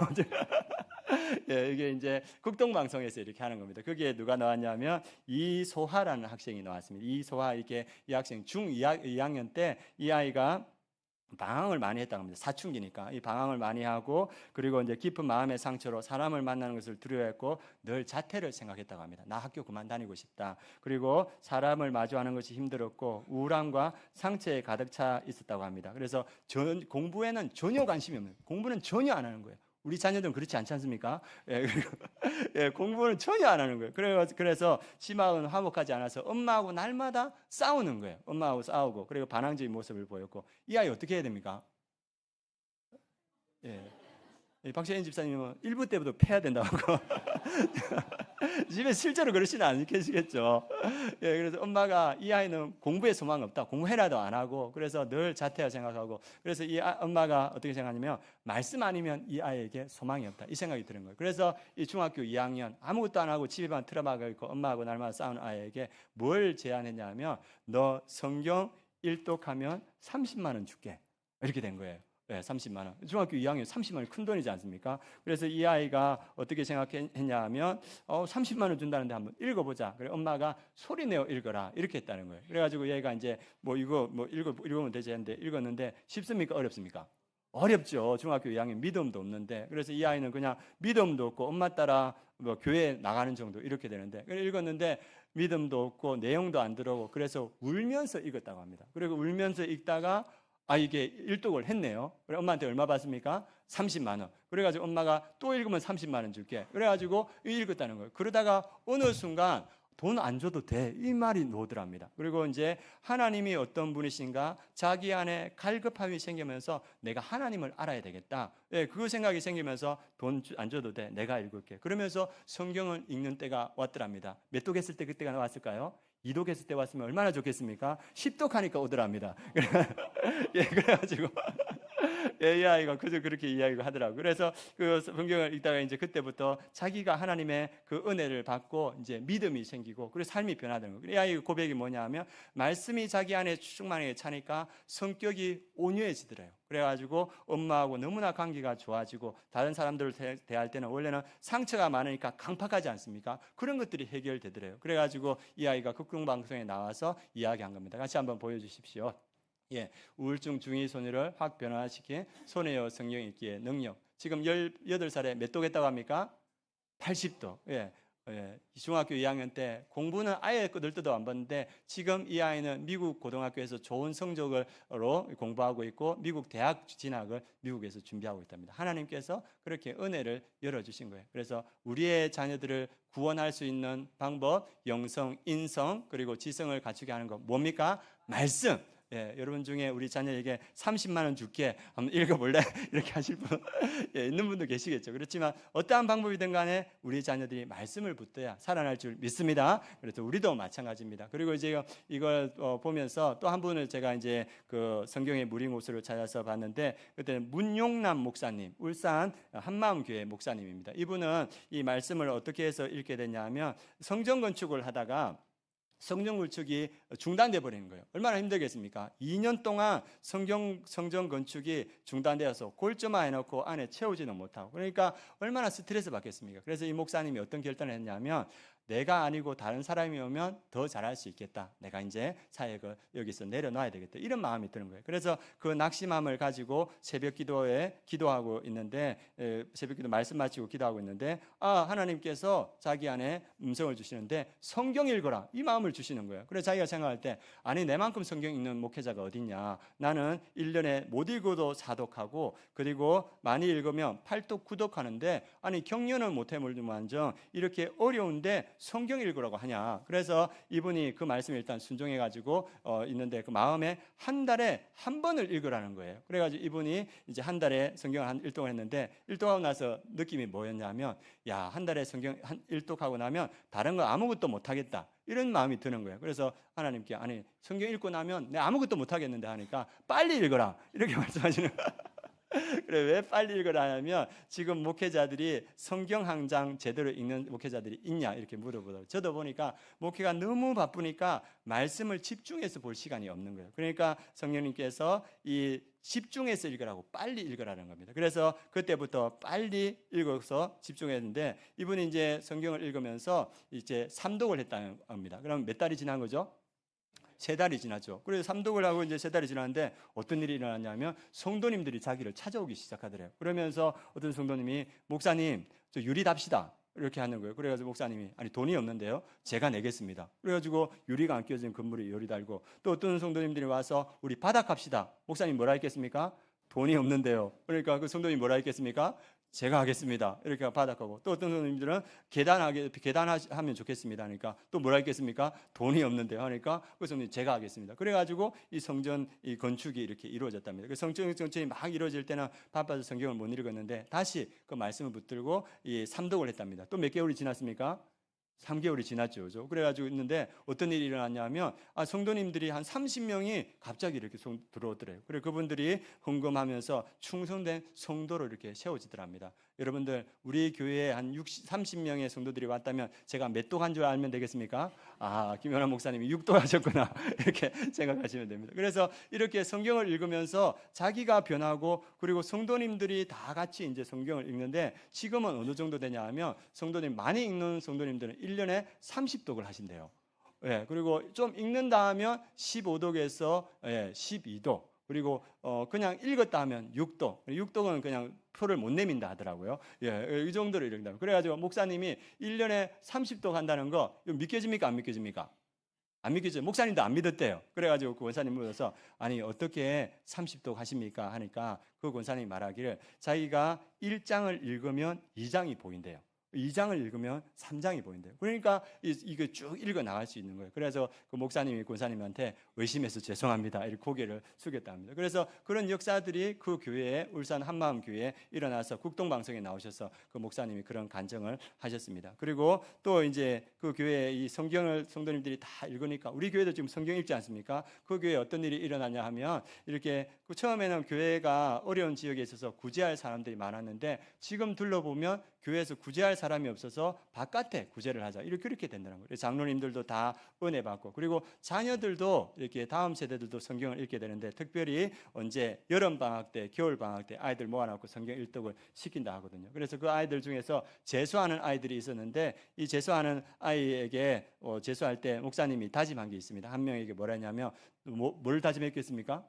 이게 이제 극동방송에서 이렇게 하는 겁니다. 거기에 누가 나왔냐면 이소하라는 학생이 나왔습니다. 이소하 이 학생 중2학년 때 이 아이가 방황을 많이 했다고 합니다. 사춘기니까 이 방황을 많이 하고 그리고 이제 깊은 마음의 상처로 사람을 만나는 것을 두려워했고 늘 자퇴를 생각했다고 합니다. 나 학교 그만 다니고 싶다. 그리고 사람을 마주하는 것이 힘들었고 우울함과 상처에 가득 차 있었다고 합니다. 그래서 공부에는 전혀 관심이 없는, 공부는 전혀 안 하는 거예요. 우리 자녀들은 그렇지 않지 않습니까? 공부는 전혀 안 하는 거예요. 그래서 심하고는 화목하지 않아서 엄마하고 날마다 싸우는 거예요. 엄마하고 싸우고 그리고 반항적인 모습을 보였고 이 아이 어떻게 해야 됩니까? 박세인 집사님은 1부 때부터 패야 된다고 집에 실제로 그러시는 않으시겠죠. 그래서 엄마가 이 아이는 공부에 소망 없다, 공부해라도 안 하고 그래서 늘 자퇴할 생각하고 그래서 이 엄마가 어떻게 생각하냐면 말씀 아니면 이 아이에게 소망이 없다 이 생각이 드는 거예요. 그래서 이 중학교 2학년 아무것도 안 하고 집에만 틀어박아 있고 엄마하고 날마다 싸우는 아이에게 뭘 제안했냐면 너 성경 일독하면 30만 원 줄게 이렇게 된 거예요. 30만 원. 중학교 2학년 30만 원이 큰 돈이지 않습니까? 그래서 이 아이가 어떻게 생각했냐 하면 30만 원 준다는데 한번 읽어보자. 그래 엄마가 소리 내어 읽어라 이렇게 했다는 거예요. 그래가지고 얘가 이제 읽으면 되지 했는데 읽었는데 쉽습니까? 어렵습니까? 어렵죠. 중학교 2학년 믿음도 없는데 그래서 이 아이는 그냥 믿음도 없고 엄마 따라 교회 나가는 정도 이렇게 되는데 그래 읽었는데 믿음도 없고 내용도 안 들어오고 그래서 울면서 읽었다고 합니다. 그리고 울면서 읽다가 이게 일독을 했네요. 그래 엄마한테 얼마 받습니까? 30만 원. 그래가지고 엄마가 또 읽으면 30만 원 줄게. 그래가지고 읽었다는 거예요. 그러다가 어느 순간 돈 안 줘도 돼 이 말이 나오더랍니다. 그리고 이제 하나님이 어떤 분이신가 자기 안에 갈급함이 생기면서 내가 하나님을 알아야 되겠다. 그 생각이 생기면서 돈 안 줘도 돼 내가 읽을게. 그러면서 성경을 읽는 때가 왔더랍니다. 몇 독했을 때 그때가 나왔을까요? 2독했을 때 왔으면 얼마나 좋겠습니까? 10독하니까 오더랍니다. 그래가지고 이 아이가 그저 그렇게 이야기를 하더라고요. 그래서 그 성경을 읽다가 이제 그때부터 자기가 하나님의 그 은혜를 받고 이제 믿음이 생기고 그래서 삶이 변하는 거예요. 이 아이 고백이 뭐냐면 말씀이 자기 안에 충만하게 차니까 성격이 온유해지더래요. 그래가지고 엄마하고 너무나 관계가 좋아지고 다른 사람들을 대할 때는 원래는 상처가 많으니까 강팍하지 않습니까? 그런 것들이 해결되더래요. 그래가지고 이 아이가 극동방송에 나와서 이야기한 겁니다. 같이 한번 보여주십시오. 우울증 중이 소녀를 확 변화시킨 손혜여 성경 읽기의 능력. 지금 18살에 몇 독 했다고 합니까? 80독. 중학교 2학년 때 공부는 아예 늘떠도 안 봤는데 지금 이 아이는 미국 고등학교에서 좋은 성적으로 공부하고 있고 미국 대학 진학을 미국에서 준비하고 있답니다. 하나님께서 그렇게 은혜를 열어주신 거예요. 그래서 우리의 자녀들을 구원할 수 있는 방법, 영성, 인성, 그리고 지성을 갖추게 하는 것 뭡니까? 말씀. 여러분 중에 우리 자녀에게 30만 원 줄게 한번 읽어볼래? 이렇게 하실 분 있는 분도 계시겠죠. 그렇지만 어떠한 방법이든 간에 우리 자녀들이 말씀을 붙들어야 살아날 줄 믿습니다. 그래서 우리도 마찬가지입니다. 그리고 이제 이걸 보면서 또 한 분을 제가 이제 그 성경의 무리모수를 찾아서 봤는데 그때는 문용남 목사님, 울산 한마음교회 목사님입니다. 이분은 이 말씀을 어떻게 해서 읽게 됐냐면 성전 건축을 하다가 성전 건축이 중단돼 버리는 거예요. 얼마나 힘들겠습니까? 2년 동안 성전 건축이 중단되어서 골조만 해놓고 안에 채우지는 못하고, 그러니까 얼마나 스트레스 받겠습니까? 그래서 이 목사님이 어떤 결단을 했냐면 내가 아니고 다른 사람이 오면 더 잘할 수 있겠다. 내가 이제 사역을 여기서 내려놔야 되겠다. 이런 마음이 드는 거예요. 그래서 그 낙심함을 가지고 새벽 기도에 기도하고 있는데, 새벽 기도 말씀 마치고 기도하고 있는데, 하나님께서 자기 안에 음성을 주시는데 성경 읽어라 이 마음을 주시는 거예요. 그래서 자기가 생각할 때 아니 내만큼 성경 읽는 목회자가 어딨냐. 나는 1년에 못 읽어도 사독하고 그리고 많이 읽으면 8독 9독 하는데 아니 경륜은 못해 물만정 이렇게 어려운데 성경 읽으라고 하냐. 그래서 이분이 그 말씀을 일단 순종해 가지고 있는데 그 마음에 한 달에 한 번을 읽으라는 거예요. 그래 가지고 이분이 이제 한 달에 성경을 한 1독을 했는데 1독하고 나서 느낌이 뭐였냐면 야, 한 달에 성경 한 1독하고 나면 다른 거 아무것도 못 하겠다. 이런 마음이 드는 거예요. 그래서 하나님께 아니 성경 읽고 나면 내가 아무것도 못 하겠는데 하니까 빨리 읽어라. 이렇게 말씀하시는 거예요. 그래 왜 빨리 읽으라 하면 지금 목회자들이 성경 한 장 제대로 읽는 목회자들이 있냐 이렇게 물어보더라고요. 저도 보니까 목회가 너무 바쁘니까 말씀을 집중해서 볼 시간이 없는 거예요. 그러니까 성령님께서 이 집중해서 읽으라고 빨리 읽으라는 겁니다. 그래서 그때부터 빨리 읽어서 집중했는데 이분이 이제 성경을 읽으면서 이제 3독을 했다는 겁니다. 그럼 몇 달이 지난 거죠? 3달이 지났죠. 그래서 3독을 하고 이제 3달이 지났는데 어떤 일이 일어났냐면 성도님들이 자기를 찾아오기 시작하더래요. 그러면서 어떤 성도님이 목사님 저 유리 답시다 이렇게 하는 거예요. 그래가지고 목사님이 아니 돈이 없는데요 제가 내겠습니다. 그래가지고 유리가 안 끼워진 건물에 유리 달고 또 어떤 성도님들이 와서 우리 바닥합시다. 목사님 뭐라 했겠습니까? 돈이 없는데요. 그러니까 그 성도님이 뭐라 했겠습니까? 제가 하겠습니다. 이렇게 바닥하고 또 어떤 성도님들은 계단하면 좋겠습니다. 하니까 또 뭐라 했겠습니까? 돈이 없는데요. 하니까 그 성도님 제가 하겠습니다. 그래가지고 이 성전 이 건축이 이렇게 이루어졌답니다. 그 성전 건축이 막 이루어질 때는 바빠서 성경을 못 읽었는데 다시 그 말씀을 붙들고 이 3독을 했답니다. 또 몇 개월이 지났습니까? 3개월이 지났죠. 그죠? 그래가지고 있는데 어떤 일이 일어났냐면 성도님들이 한 30명이 갑자기 이렇게 들어오더래요. 그리고 그분들이 헌금하면서 충성된 성도로 이렇게 세워지더랍니다. 여러분들 우리 교회에 한 30명의 성도들이 왔다면 제가 몇 독 한 줄 알면 되겠습니까? 김현환 목사님이 6독 하셨구나 이렇게 생각하시면 됩니다. 그래서 이렇게 성경을 읽으면서 자기가 변하고 그리고 성도님들이 다 같이 이제 성경을 읽는데 지금은 어느 정도 되냐 하면 성도님 많이 읽는 성도님들은 1년에 30독을 하신대요. 그리고 좀 읽는다 하면 15독에서 12독 그리고 그냥 읽었다 하면 6독. 6독은 그냥 표를 못 내민다 하더라고요. 이 정도로 읽는다. 그래가지고 목사님이 1년에 30독 한다는 거 이거 믿겨집니까? 안 믿겨집니까? 안 믿기죠. 목사님도 안 믿었대요. 그래가지고 그 권사님 물어서 아니 어떻게 30독 하십니까? 하니까 그 권사님이 말하기를 자기가 1장을 읽으면 2장이 보인대요. 2장을 읽으면 3장이 보인대요. 그러니까 이거 쭉 읽어 나갈 수 있는 거예요. 그래서 그 목사님이 권사님한테 의심해서 죄송합니다 이렇게 고개를 숙였다 합니다. 그래서 그런 역사들이 그 교회에 울산 한마음교회에 일어나서 국동방송에 나오셔서 그 목사님이 그런 간증을 하셨습니다. 그리고 또 이제 그 교회에 이 성경을 성도님들이 다 읽으니까 우리 교회도 지금 성경 읽지 않습니까? 그 교회에 어떤 일이 일어나냐 하면 이렇게 그 처음에는 교회가 어려운 지역에 있어서 구제할 사람들이 많았는데 지금 둘러보면 교회에서 구제할 사람이 없어서 바깥에 구제를 하자 이렇게 된다는 거예요. 장로님들도 다 은혜 받고 그리고 자녀들도 이렇게 다음 세대들도 성경을 읽게 되는데 특별히 언제 여름 방학 때 겨울 방학 때 아이들 모아놓고 성경 일독을 시킨다 하거든요. 그래서 그 아이들 중에서 재수하는 아이들이 있었는데 이 재수하는 아이에게 재수할 때 목사님이 다짐한 게 있습니다. 한 명에게 뭐라 했냐면 뭘 다짐했겠습니까?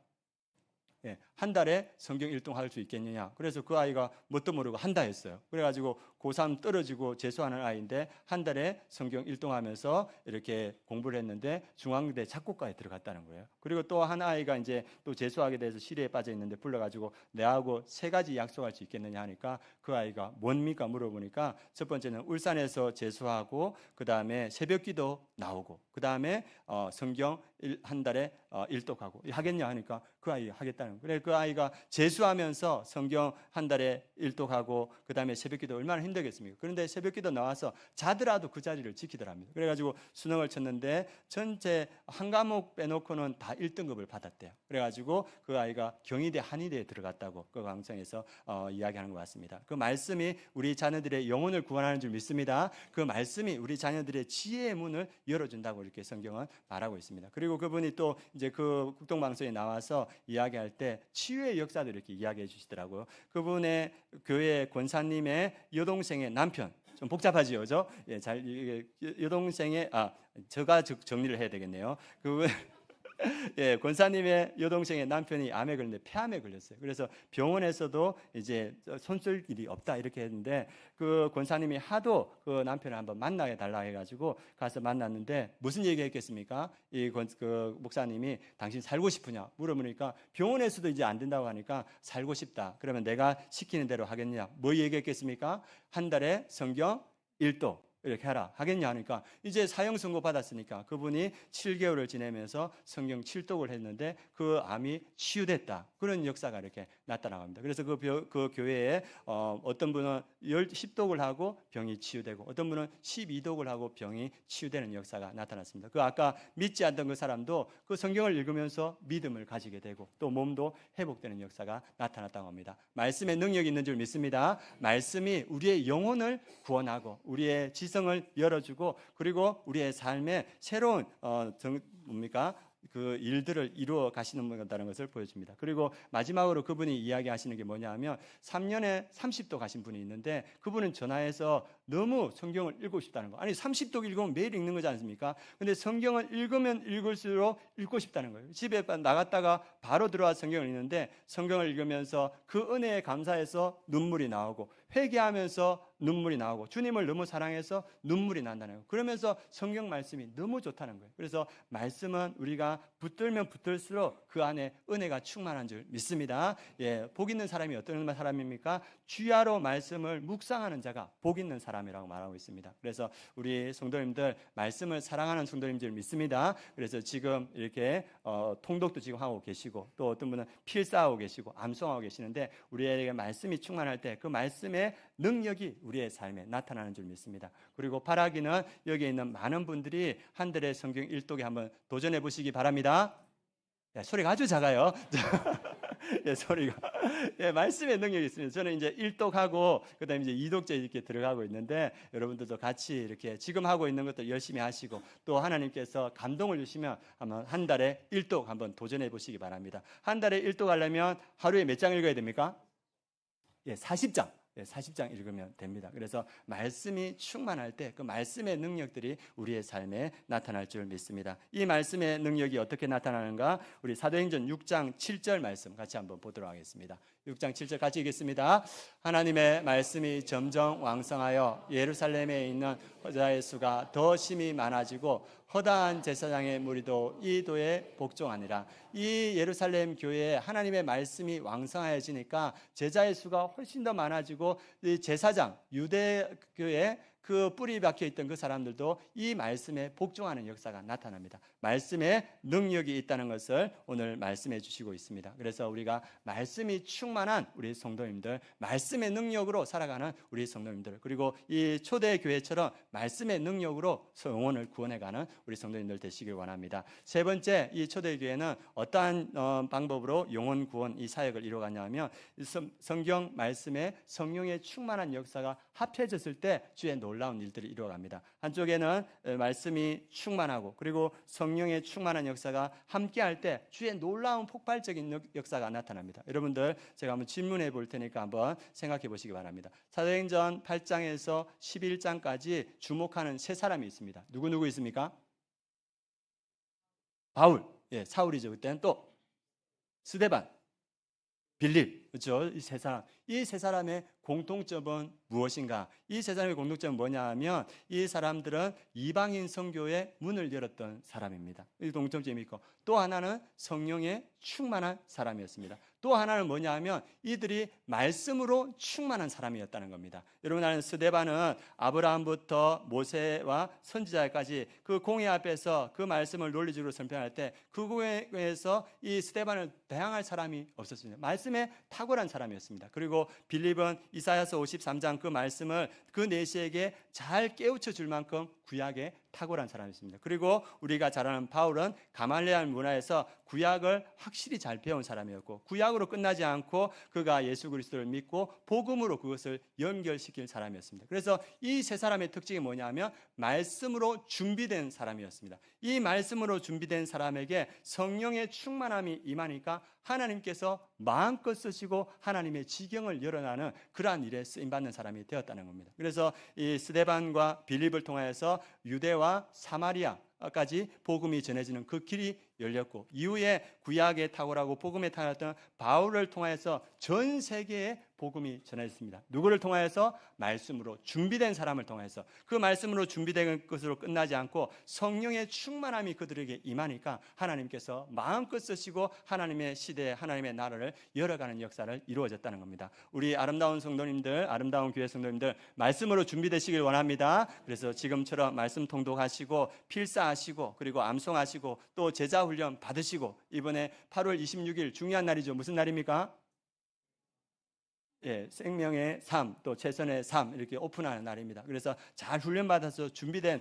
한 달에 성경 1등 할 수 있겠느냐. 그래서 그 아이가 뭣도 모르고 한다 했어요. 그래가지고 고3 떨어지고 재수하는 아이인데 한 달에 성경 1등 하면서 이렇게 공부를 했는데 중앙대 작곡과에 들어갔다는 거예요. 그리고 또 한 아이가 이제 또 재수하게 돼서 시리에 빠져 있는데 불러가지고 내하고 3가지 약속할 수 있겠느냐 하니까 그 아이가 뭡니까 물어보니까 첫 번째는 울산에서 재수하고 그 다음에 새벽기도 나오고 그 다음에 성경 한 달에 1독하고 하겠냐 하니까 그 아이 하겠다는 거예요. 그래 그 아이가 재수하면서 성경 한 달에 1독하고 그 다음에 새벽기도 얼마나 힘들겠습니까? 그런데 새벽기도 나와서 자더라도 그 자리를 지키더랍니다. 그래가지고 수능을 쳤는데 전체 한 과목 빼놓고는 다 1등급을 받았대요. 그래가지고 그 아이가 경희대 한의대에 들어갔다고 그 방송에서 이야기하는 것 같습니다. 그 말씀이 우리 자녀들의 영혼을 구원하는 줄 믿습니다. 그 말씀이 우리 자녀들의 지혜의 문을 열어준다고 이렇게 성경은 말하고 있습니다. 그리고 그분이 또 이제 그 국동방송에 나와서 이야기할 때 치유의 역사도 이렇게 이야기해 주시더라고요. 그분의 교회 권사님의 여동생의 남편, 좀 복잡하지요, 그죠? 예, 잘 여동생의 제가 정리를 해야 되겠네요. 그분 예, 권사님의 여동생의 남편이 암에 걸렸는데 폐암에 걸렸어요. 그래서 병원에서도 이제 손쓸 일이 없다 이렇게 했는데 그 권사님이 하도 그 남편을 한번 만나게 달라 해가지고 가서 만났는데 무슨 얘기했겠습니까? 그 목사님이 당신 살고 싶으냐 물어보니까 병원에서도 이제 안 된다고 하니까 살고 싶다. 그러면 내가 시키는 대로 하겠냐? 뭐 얘기했겠습니까? 한 달에 성경 1도 이렇게 하라 하겠냐 하니까 이제 사형 선고 받았으니까 그분이 7개월을 지내면서 성경 7독을 했는데 그 암이 치유됐다. 그런 역사가 이렇게 나타나갑니다. 그래서 그 교회에 어떤 분은 10독을 하고 병이 치유되고 어떤 분은 12독을 하고 병이 치유되는 역사가 나타났습니다. 그 아까 믿지 않던 그 사람도 그 성경을 읽으면서 믿음을 가지게 되고 또 몸도 회복되는 역사가 나타났다고 합니다. 말씀의 능력이 있는 줄 믿습니다. 말씀이 우리의 영혼을 구원하고 우리의 지성을 열어주고 그리고 우리의 삶에 새로운 그 일들을 이루어 가시는 분이라는 것을 보여줍니다. 그리고 마지막으로 그분이 이야기하시는 게 뭐냐 하면 3년에 30도 가신 분이 있는데 그분은 전화해서 너무 성경을 읽고 싶다는 거. 아니 30도 읽으면 매일 읽는 거지 않습니까? 근데 성경을 읽으면 읽을수록 읽고 싶다는 거예요. 집에 나갔다가 바로 들어와 성경을 읽는데 성경을 읽으면서 그 은혜에 감사해서 눈물이 나오고 회개하면서 눈물이 나오고 주님을 너무 사랑해서 눈물이 난다는 거예요. 그러면서 성경 말씀이 너무 좋다는 거예요. 그래서 말씀은 우리가 붙들면 붙들수록 그 안에 은혜가 충만한 줄 믿습니다. 예, 복 있는 사람이 어떤 사람입니까? 주야로 말씀을 묵상하는 자가 복 있는 사람이라고 말하고 있습니다. 그래서 우리 성도님들 말씀을 사랑하는 성도님 줄 믿습니다. 그래서 지금 이렇게 통독도 지금 하고 계시고 또 어떤 분은 필사하고 계시고 암송하고 계시는데 우리에게 말씀이 충만할 때 그 말씀의 능력이 우리의 삶에 나타나는 줄 믿습니다. 그리고 바라기는 여기 있는 많은 분들이 한 달에 성경 1독에 한번 도전해 보시기 바랍니다. 야, 소리가 아주 작아요. 예, 소리가. 예, 말씀의 능력이 있습니다. 저는 이제 1독하고 그다음에 이제 2독째 이렇게 들어가고 있는데 여러분들도 같이 이렇게 지금 하고 있는 것도 열심히 하시고 또 하나님께서 감동을 주시면 한번 한 달에 1독 한번 도전해 보시기 바랍니다. 한 달에 1독 하려면 하루에 몇 장 읽어야 됩니까? 예, 40장. 40장 읽으면 됩니다. 그래서 말씀이 충만할 때 그 말씀의 능력들이 우리의 삶에 나타날 줄 믿습니다. 이 말씀의 능력이 어떻게 나타나는가? 우리 사도행전 6장 7절 말씀 같이 한번 보도록 하겠습니다. 6장 7절 같이 읽겠습니다. 하나님의 말씀이 점점 왕성하여 예루살렘에 있는 여자의 수가 더 심히 많아지고 허다한 제사장의 무리도 이 도에 복종하니라. 이 예루살렘 교회에 하나님의 말씀이 왕성해지니까 제자의 수가 훨씬 더 많아지고 이 제사장 유대교회 그 뿌리 박혀 있던 그 사람들도 이 말씀에 복종하는 역사가 나타납니다. 말씀에 능력이 있다는 것을 오늘 말씀해 주시고 있습니다. 그래서 우리가 말씀이 충만한 우리 성도님들, 말씀의 능력으로 살아가는 우리 성도님들, 그리고 이 초대교회처럼 말씀의 능력으로 영혼을 구원해가는 우리 성도님들 되시길 원합니다. 세 번째, 이 초대교회는 어떠한 방법으로 영혼 구원 이 사역을 이루어가냐 하면 성경 말씀에 성령의 충만한 역사가 합해졌을 때 주의 놀라운 일들이 이루어갑니다. 한쪽에는 말씀이 충만하고 그리고 성령의 충만한 역사가 함께할 때 주의 놀라운 폭발적인 역사가 나타납니다. 여러분들 제가 한번 질문해 볼 테니까 한번 생각해 보시기 바랍니다. 사도행전 8장에서 11장까지 주목하는 세 사람이 있습니다. 누구 있습니까? 바울, 예, 사울이죠. 그때는 또 스데반, 빌립, 그렇죠? 이 세 사람의 공통점은 무엇인가? 이 세 사람의 공통점은 뭐냐 하면 이 사람들은 이방인 선교의 문을 열었던 사람입니다. 이 공통점이 있고, 또 하나는 성령에 충만한 사람이었습니다. 또 하나는 뭐냐 하면 이들이 말씀으로 충만한 사람이었다는 겁니다. 여러분, 나는 스데반은 아브라함부터 모세와 선지자까지 그 공회 앞에서 그 말씀을 논리적으로 설명할 때 그 공회에서 이 스데반을 대항할 사람이 없었습니다. 말씀에 탁월한 사람이었습니다. 그리고 빌립은 이사야서 53장 그 말씀을 그 내시에게 잘 깨우쳐 줄 만큼 구약에 탁월한 사람이었습니다. 그리고 우리가 잘 아는 바울은 가말리알 문화에서 구약을 확실히 잘 배운 사람이었고, 구약으로 끝나지 않고 그가 예수 그리스도를 믿고 복음으로 그것을 연결시킬 사람이었습니다. 그래서 이 세 사람의 특징이 뭐냐면 말씀으로 준비된 사람이었습니다. 이 말씀으로 준비된 사람에게 성령의 충만함이 임하니까 하나님께서 마음껏 쓰시고 하나님의 지경을 열어나는 그러한 일에 쓰임받는 사람이 되었다는 겁니다. 그래서 이 스데반과 빌립을 통하여서 유대와 사마리아까지 복음이 전해지는 그 길이 열렸고, 이후에 구약에 탁월하고 복음에 탁월했던 바울을 통하여서 전 세계에 복음이 전해졌습니다. 누구를 통하여서? 말씀으로 준비된 사람을 통해서. 그 말씀으로 준비된 것으로 끝나지 않고 성령의 충만함이 그들에게 임하니까 하나님께서 마음껏 쓰시고 하나님의 시대에 하나님의 나라를 열어가는 역사를 이루어졌다는 겁니다. 우리 아름다운 성도님들, 아름다운 교회 성도님들, 말씀으로 준비되시길 원합니다. 그래서 지금처럼 말씀 통독하시고 필사하시고 그리고 암송하시고 또 제자 훈련 받으시고, 이번에 8월 26일 중요한 날이죠. 무슨 날입니까? 예, 생명의 삶, 또 최선의 삶, 이렇게 오픈하는 날입니다. 그래서 잘 훈련받아서 준비된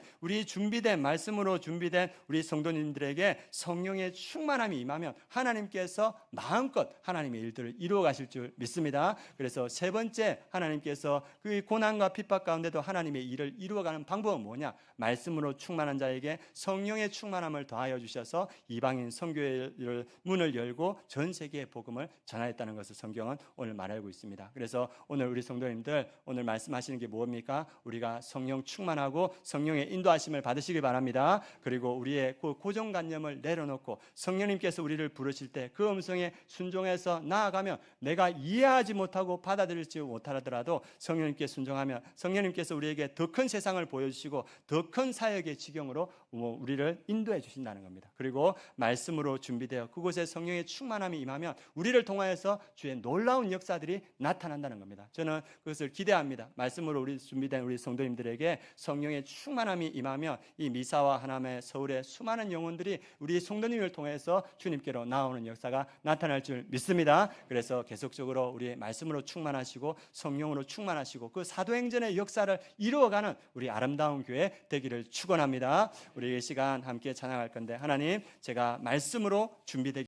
말씀으로 준비된 우리 성도님들에게 성령의 충만함이 임하면 하나님께서 마음껏 하나님의 일들을 이루어 가실 줄 믿습니다. 그래서 세 번째, 하나님께서 그 고난과 핍박 가운데도 하나님의 일을 이루어가는 방법은 뭐냐? 말씀으로 충만한 자에게 성령의 충만함을 더하여 주셔서 이방인 선교의 문을 열고 전 세계에 복음을 전하였다는 것을 성경은 오늘 말하고 있습니다. 그래서 오늘 우리 성도님들, 오늘 말씀하시는 게 뭡니까? 우리가 성령 충만하고 성령의 인도하심을 받으시길 바랍니다. 그리고 우리의 그 고정관념을 내려놓고 성령님께서 우리를 부르실 때 그 음성에 순종해서 나아가면 내가 이해하지 못하고 받아들일지 못하더라도 성령님께 순종하면 성령님께서 우리에게 더 큰 세상을 보여주시고 더 큰 사역의 지경으로 우리를 인도해 주신다는 겁니다. 그리고 말씀으로 준비되어 그곳에 성령의 충만함이 임하면 우리를 통하여서 주의 놀라운 역사들이 나타난다는 겁니다. 저는 그것을 기대합니다. 말씀으로 우리 준비된 우리 성도님들에게 성령의 충만함이 임하며 이 미사와 하남의 서울의 수많은 영혼들이 우리 성도님을 통해서 주님께로 나오는 역사가 나타날 줄 믿습니다. 그래서 계속적으로 우리 말씀으로 충만하시고 성령으로 충만하시고 그 사도행전의 역사를 이루어가는 우리 아름다운 교회 되기를 축원합니다. 우리 이 시간 함께 찬양할 건데, 하나님, 제가 말씀으로 준비되기